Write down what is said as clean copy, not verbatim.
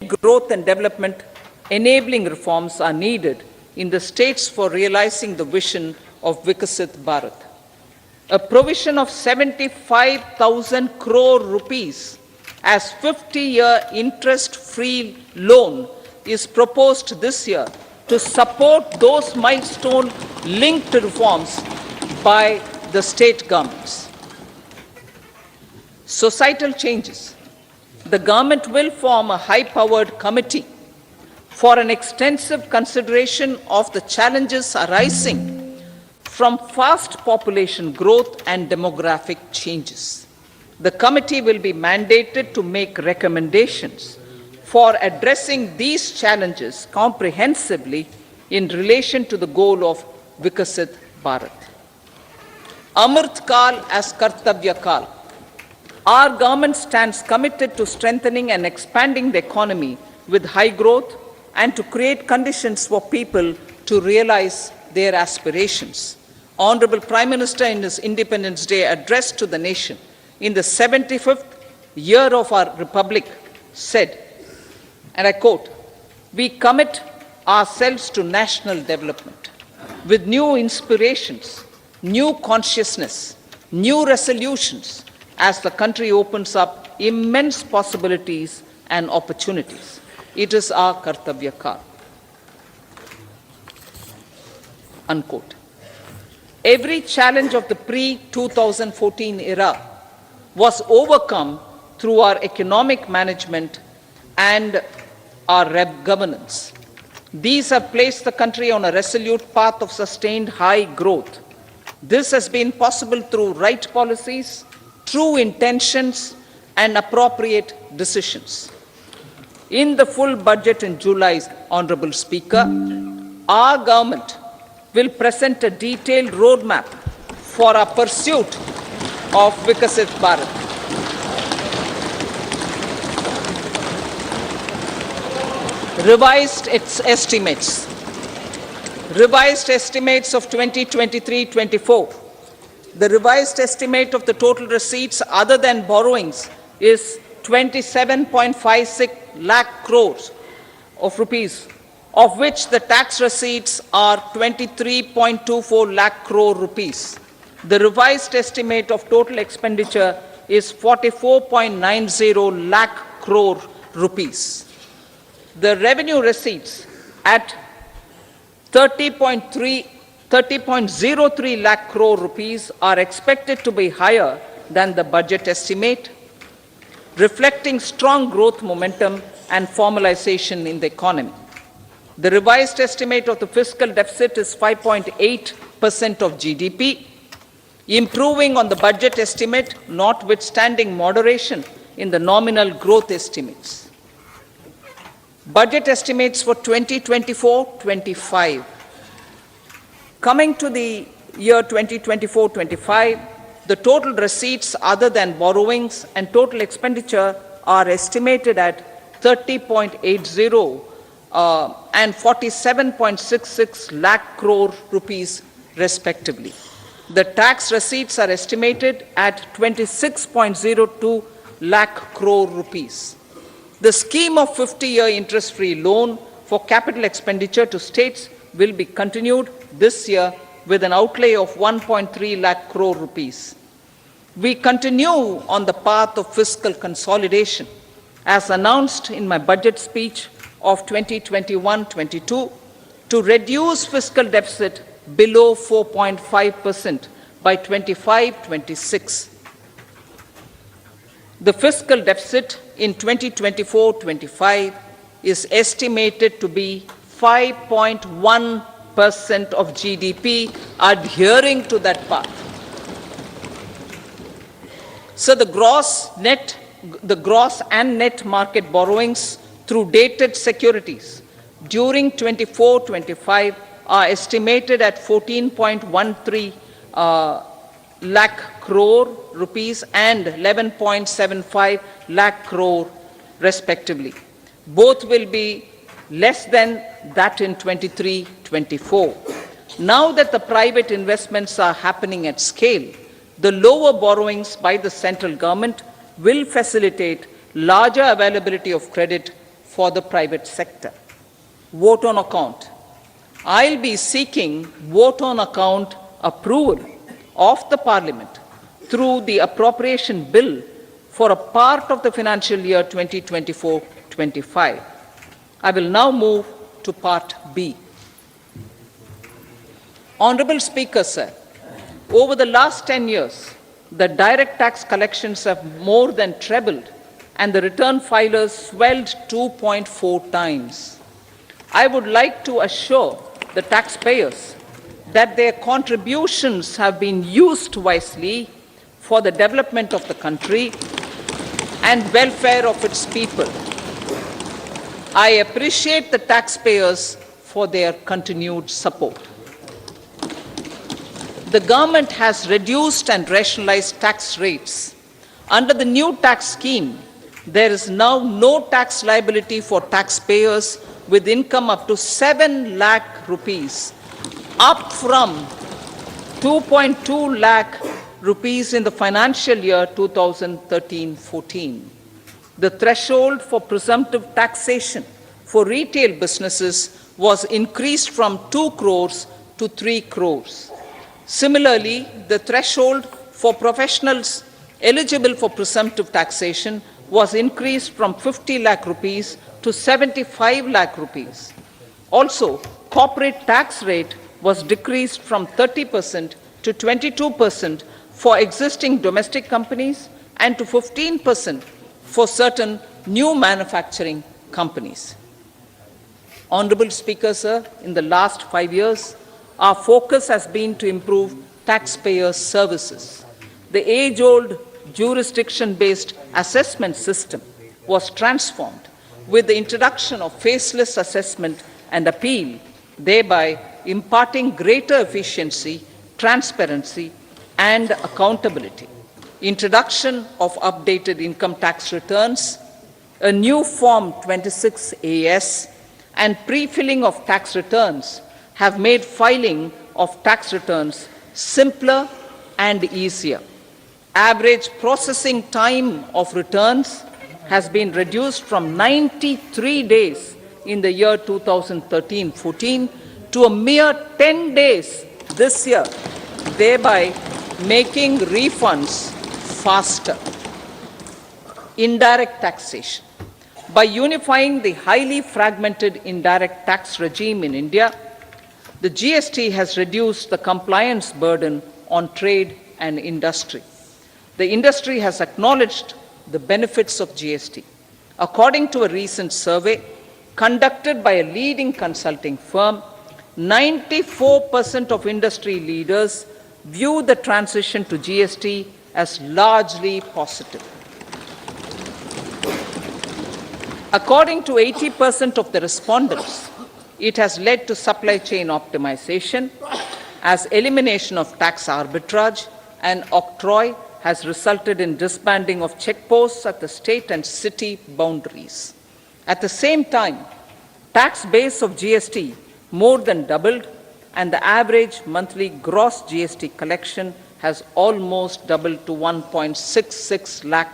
growth and development enabling reforms are needed in the states for realizing the vision of Vikasit Bharat. A provision of 75,000 crore rupees as 50-year interest-free loan is proposed this year to support those milestone-linked reforms by the state governments. Societal changes. The government will form a high-powered committee for an extensive consideration of the challenges arising from fast population growth and demographic changes. The committee will be mandated to make recommendations for addressing these challenges comprehensively in relation to the goal of Vikasit Bharat. Amrit Kal as Kartavya Kal. Our government stands committed to strengthening and expanding the economy with high growth and to create conditions for people to realize their aspirations. Honorable Prime Minister, in his Independence Day address to the nation in the 75th year of our Republic, said, and I quote, "We commit ourselves to national development with new inspirations, new consciousness, new resolutions as the country opens up immense possibilities and opportunities. It is our Kartavya Kal." Unquote. Every challenge of the pre-2014 era was overcome through our economic management and our governance. These have placed the country on a resolute path of sustained high growth. This has been possible through right policies, true intentions, and appropriate decisions. In the full budget in July, Honorable Speaker, our government will present a detailed roadmap for our pursuit of Vikasit Bharat. Revised estimates of 2023-24. The revised estimate of the total receipts other than borrowings is 27.56 lakh crores of rupees, of which the tax receipts are 23.24 lakh crore rupees. The revised estimate of total expenditure is 44.90 lakh crore rupees. The revenue receipts at 30.03 lakh crore rupees are expected to be higher than the budget estimate, reflecting strong growth momentum and formalization in the economy. The revised estimate of the fiscal deficit is 5.8% of GDP, improving on the budget estimate, notwithstanding moderation in the nominal growth estimates. Budget estimates for 2024-25. Coming to the year 2024-25, the total receipts other than borrowings and total expenditure are estimated at 30.80 and 47.66 lakh crore rupees respectively. The tax receipts are estimated at 26.02 lakh crore rupees. The scheme of 50-year interest-free loan for capital expenditure to states will be continued this year with an outlay of 1.3 lakh crore rupees. We continue on the path of fiscal consolidation, as announced in my budget speech of 2021-22, to reduce fiscal deficit below 4.5% by 25-26. The fiscal deficit in 2024-25 is estimated to be 5.1% of GDP, adhering to that path. So the gross and net market borrowings through dated securities during 24-25 are estimated at 14.13 lakh crore rupees and 11.75 lakh crore respectively. Both will be less than that in 23-24. Now that the private investments are happening at scale, the lower borrowings by the central government will facilitate larger availability of credit for the private sector. Vote on account. I'll be seeking vote on account approval of the Parliament through the appropriation bill for a part of the financial year 2024-25. I will now move to Part B. Honourable Speaker, sir, over the last 10 years, the direct tax collections have more than trebled and the return filers swelled 2.4 times. I would like to assure the taxpayers that their contributions have been used wisely for the development of the country and welfare of its people. I appreciate the taxpayers for their continued support. The government has reduced and rationalized tax rates. Under the new tax scheme, there is now no tax liability for taxpayers with income up to 7 lakh rupees, up from 2.2 lakh rupees in the financial year 2013-14. The threshold for presumptive taxation for retail businesses was increased from 2 crores to 3 crores. Similarly, the threshold for professionals eligible for presumptive taxation was increased from 50 lakh rupees to 75 lakh rupees. Also, corporate tax rate was decreased from 30% to 22% for existing domestic companies and to 15% for certain new manufacturing companies. Honourable Speaker, sir, in the last 5 years, our focus has been to improve taxpayer services. The age-old jurisdiction-based assessment system was transformed with the introduction of faceless assessment and appeal, thereby imparting greater efficiency, transparency, and accountability. Introduction of updated income tax returns, a new Form 26AS, and pre-filling of tax returns have made filing of tax returns simpler and easier. Average processing time of returns has been reduced from 93 days in the year 2013-14 to a mere 10 days this year, thereby making refunds faster. Indirect taxation. By unifying the highly fragmented indirect tax regime in India, the GST has reduced the compliance burden on trade and industry. The industry has acknowledged the benefits of GST. According to a recent survey conducted by a leading consulting firm, 94% of industry leaders view the transition to GST as largely positive. According to 80% of the respondents, it has led to supply chain optimization, as elimination of tax arbitrage and octroi has resulted in disbanding of checkposts at the state and city boundaries. At the same time, tax base of GST more than doubled, and the average monthly gross GST collection has almost doubled to 1.66 lakh